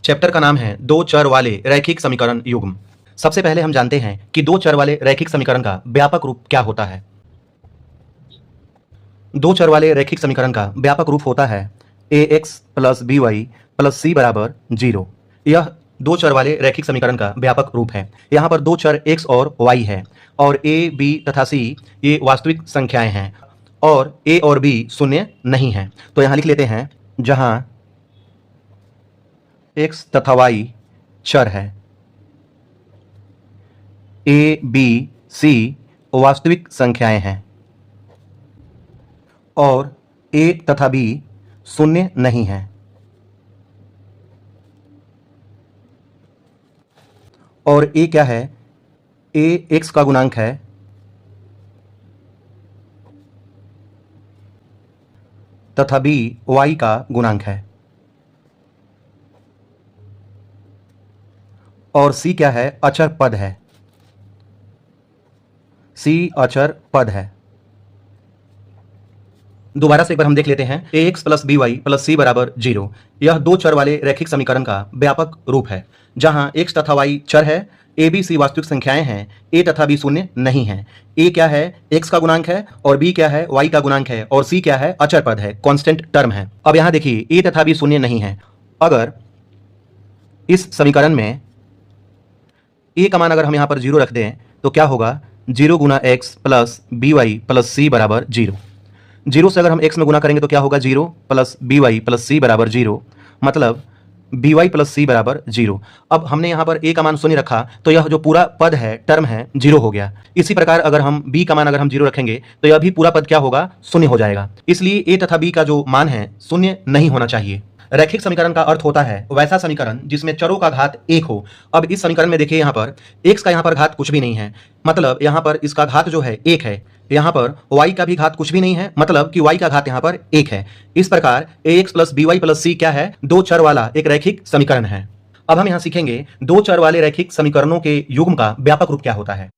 Chapter का नाम है दो चर वाले रैखिक समीकरण युग्म। सबसे पहले हम जानते हैं कि दो चर वाले रैखिक समीकरण का व्यापक रूप क्या होता है। दो चर वाले रैखिक समीकरण का व्यापक रूप होता है ax प्लस by प्लस सी बराबर 0। यह दो चर वाले रैखिक समीकरण का व्यापक रूप है। यहाँ पर दो चर x और y है और a, b तथा c ये वास्तविक संख्याएं हैं और a और b शून्य नहीं है। तो यहाँ लिख लेते हैं जहाँ x तथा y चर है, a, b, c वास्तविक संख्याएं हैं और a तथा b शून्य नहीं है। और a क्या है? a x का गुणांक है तथा b y का गुणांक है। और c क्या है? अचर पद है। c अचर पद है। दोबारा से एक बार हम देख लेते हैं ax plus by plus c बराबर 0। यह दो चर वाले रैखिक समीकरण का व्यापक रूप है जहां x तथा y चर है, a b c वास्तविक संख्याएं हैं, a तथा b शून्य नहीं है। a क्या है? x का गुणांक है और b क्या है? y का गुणांक है और c क्या है? अचर पद है, कांस्टेंट टर्म है। अब यहां देखिए a तथा b शून्य नहीं है। अगर इस समीकरण में a का मान अगर हम यहां पर 0 रख दें तो क्या होगा? 0 गुना x plus by plus c बराबर 0। 0 से अगर हम x में गुना करेंगे तो क्या होगा? 0 प्लस by प्लस c बराबर 0, मतलब by प्लस c बराबर 0। अब हमने यहाँ पर a का मान शून्य रखा तो यह जो पूरा पद है, टर्म है, 0 हो गया। इसी प्रकार अगर हम b का मान अगर हम 0 रखेंगे तो यह भी पूरा पद क्या होगा? शून्य हो जाएगा। इसलिए a तथा b का जो मान है शून्य नहीं होना चाहिए। रैखिक समीकरण का अर्थ होता है वैसा समीकरण जिसमें चरों का घात 1 हो। अब इस समीकरण में देखिए यहाँ पर x का यहाँ पर घात कुछ भी नहीं है, मतलब यहाँ पर इसका घात जो है 1 है। यहाँ पर y का भी घात कुछ भी नहीं है, मतलब कि y का घात यहाँ पर 1 है। इस प्रकार ax plus by plus c क्या है? दो चर वाला एक रैखिक समीकरण है। अब हम यहाँ सीखेंगे दो चर वाले रैखिक समीकरणों के युग्म का व्यापक रूप क्या होता है।